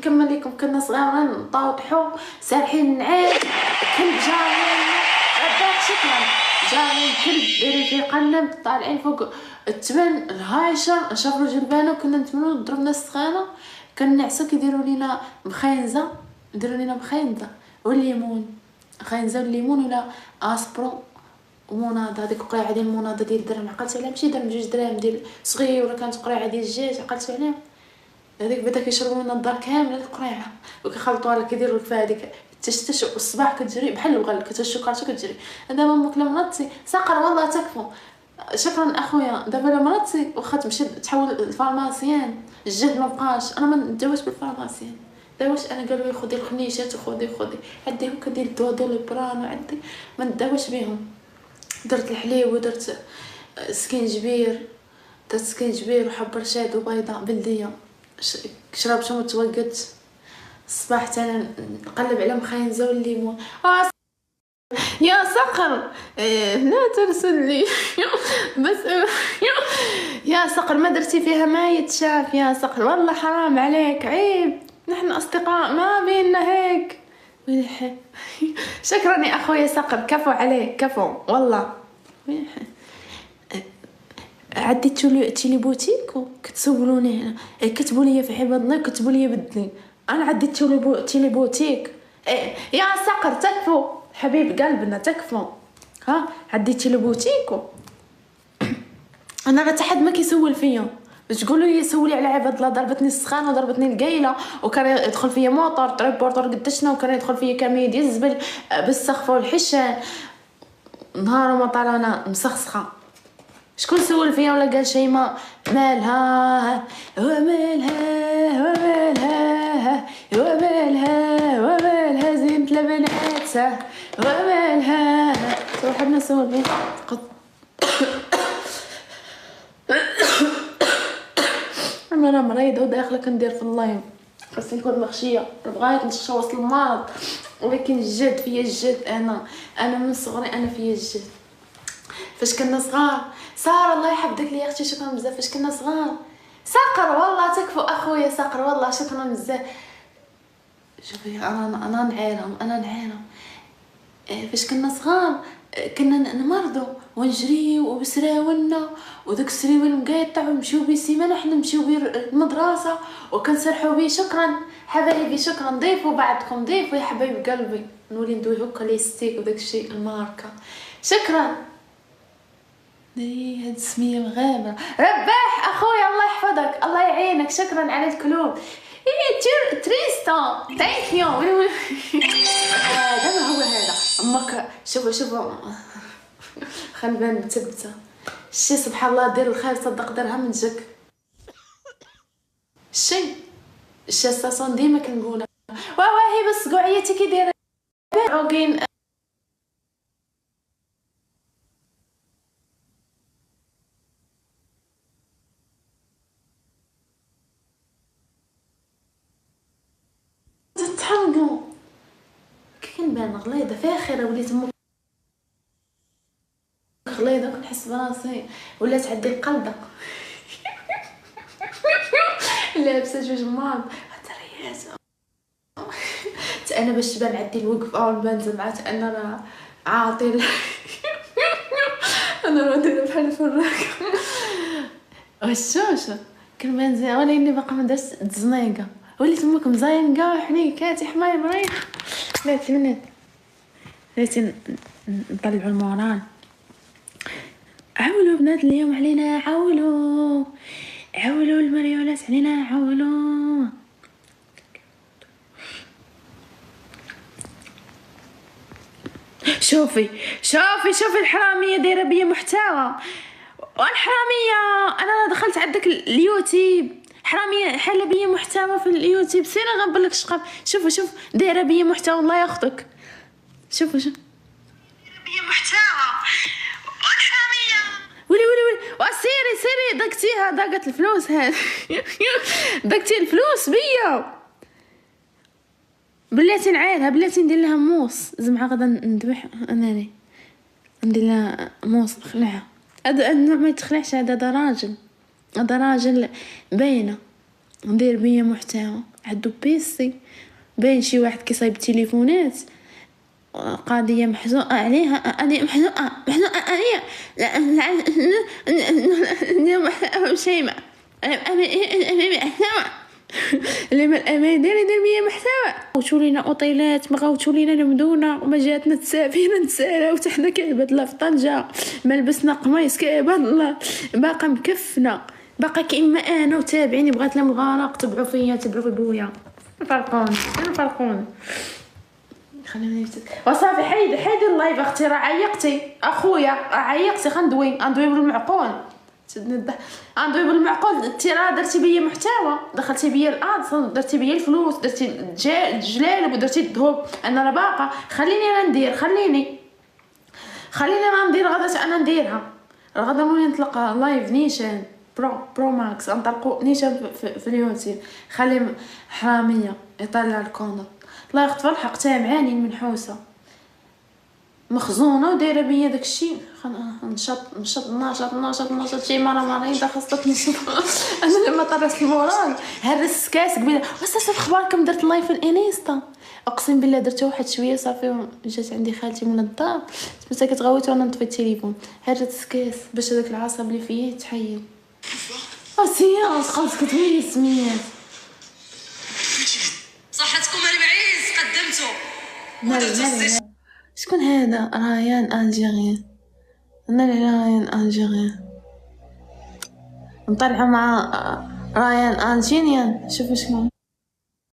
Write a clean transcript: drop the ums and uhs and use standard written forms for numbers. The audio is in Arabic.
نكمل لكم. كنا صغارين نطاوطحو سارحين نعيط، كلب جاري عباك شكرا جاري كلب رفيقنا طالعين فوق التبن الهايشة نشربوا جلبانه وكنا نتمنوا ضربنا السخانه. كنعسو كيديروا لينا مخينزه، نديروا لينا مخينزه والليمون، خينزه والليمون ولا اسبرو ومناضه. هذيك قريعه ديال المناضه ديال الدرهم عقلت عليها، ماشي درهم 2 دراهم ديال صغير، ولا كانت قريعه ديال الجاج عقلت عليها. هذيك بدا كيشربوا من الدار كامله القريعه وكيخلطوها لك كيديروا لك فيها هذيك تشتش والصباح كتجري بحال البغل كتشوكارتو كتجري. دابا امك لمراتي ساقر والله تكفو. شكرا اخويا. دابا لمراتي واخا تمشي تحول الفارماسيان الجد ما بقاش، انا ما نداوش بالفارماسيان داوش. انا قالوا لي خدي الخنيشات وخدي عندي هكا ديال الدواء ديال البران وعندي ما نداوش بهم. درت الحليب ودرت سكينجبير، درت سكينجبير وحب رشاد وبيضه بلديه شربتهم وتوقدت. الصباح تانا نقلب على مخينزه والليمون. يا صقر لا ترسل لي بس يا صقر ما درتي فيها ما يتشاف يا صقر، والله حرام عليك عيب، نحن اصدقاء ما بيننا هيك. شكرا يا اخويا صقر، كفو عليك كفو والله. عديتوا لي بوتيك وكتسولوني هنا، كتبوا لي في عباد الله كتبوا لي بدلي. انا عديتوا لي بوتيك يا صقر تكفو حبيب قلبنا تكفو. ها عديتي لي بوتيكو انا راه حد ما كيسول فيا. تقولوا لي سولي على عباد الله، ضربتني السخانه وضربتني القيله وكان يدخل فيا موطور تريبورتور قدشنا وكان يدخل فيا كميه ديال الزبل بالسخفه والحشان. نهار ما طال انا مسخسخه. شكون سول فيا ولا قال شي؟ ما مالها ومالها زينت لبناتها ومالها وحنا سول فيا انا مريضه وداخله كندير في اللايف، خاصني نكون مغشيه بغيت نتشوص المرض، ولكن الجد فيا الجد. انا من صغري انا فيا الجد. فاش كنا صغار ساره الله يحفظك لي اختي شكرا بزاف. فاش كنا صغار ساقر والله تكفو اخويا ساقر والله شكرا بزاف. شوفي انا نعيرهم فاش كنا صغار كنا نمرضوا ونجريو وبسراولنا وداك السريول مقيطع ونمشيو بيه سيمانه حنا نمشيو بيه المدرسه وكنسرحوا بيه. شكرا حبايبي شكرا، ضيفوا بعضكم ضيفوا يا حبايب قلبي. نولي ندوي هكا لي ستيك وداك الشيء الماركه. شكرا هاد السميه مغامره. رباح اخويا الله يحفظك الله يعينك شكرا على الكلوب. تريستا ثانك يو. دابا هو هذا امك شوفوا خنبان متبته شي سبحان الله دير الخير صدق درهم من جك الشي الساسون ديما كنقولها واهي بس قعيتي كي دايره عوقين تتحرقوا كنبان غليظه فاخره. وليت امك غليظه كنحس براسي ولات عندي القلبه لابسه جوج ماض دريات. انا باش تبان عندي الوقف او البان زعما انا راه عاطل انا راه دايره بحال الفراك وشوشه كنبان زين ولا اني باقا ما درت الزنيقه. وليت امك مزاينقه وحنيكاتي حمايه مريح. بلاتي نطلعوا المورال. عولوا بنات اليوم علينا عولوا المريولات علينا عولوا. شوفي الحراميه دايره بيا محتوى. والحراميه انا دخلت عندك اليوتيوب حراميه حاله بيا محتوى في اليوتيوب. سير غنبر لك شقف. شوف دايره بيا محتوى الله ياخذك. شوف بيا محتوى والحراميه ولي سيري دقتيها دقت الفلوس هذه دقتي الفلوس بيا. بلاتي نعيرها بلاتي ندير لها موس زعما غدا نذبح انني ندير لها موس نخلعها. هذا النوع ما يتخلعش، هذا راجل باينه ندير بيا محتوى. عندو بيسي باين شي واحد كيصايب التليفونات، قضيه محزوقه عليها، انا محزوقه عليا، لا شيماء اللي من الامان ديري مية محتوى. غوتوا لينا اوطيلات، ما غوتوا لينا المدونه، وما جاتنا تسافينا نتسالاو حتى حنا كعباد الله في طنجه، ما لبسنا قميص كعباد الله، باقا مكفنه، باقا كيما انا وتابعيني بغات لهم الغرق، تبعوا فيا تبعوا في بويا، فرقوني خليني وصافي. حيد اللايف اختي، راه عيقتي اخويا، عيقتي. غندوي بالمعقول، غندوي بالمعقول. انت راه درتي بيا محتوى، دخلتي بيا الاد، درتي بيا الفلوس، درتي الجلالب ودرتي الذهب، انا راه باقا. خليني انا ندير، خليني انا ندير غدا، انا نديرها غدا. نولي نطلق لايف نيشان برو ماكس، نطلقوا نيشان في اليوتيوب. خلي حراميه يطلع الكونط. الله يخطف الحق تاع معاني المنحوسه مخزونه ودايره بيا داكشي. نشط شي مريضه خاصها تنشط. انا لما طرست المورال هرس كاس قبيله، واش اخباركم؟ درت لايف في الانستا، اقسم بالله درته واحد شويه صافي. جات عندي خالتي من الدار تبدا كتغوت وانا نطفي التليفون، هرت كاس باش هذاك العصب اللي فيه يتحيد. سياس خلص كتولي سميات. صحتكم المعيز قدمته. شكون هذا؟ ريان الجيريان. انا ريان الجيريان نطلع مع ريان الجيريان. شوفوا شكون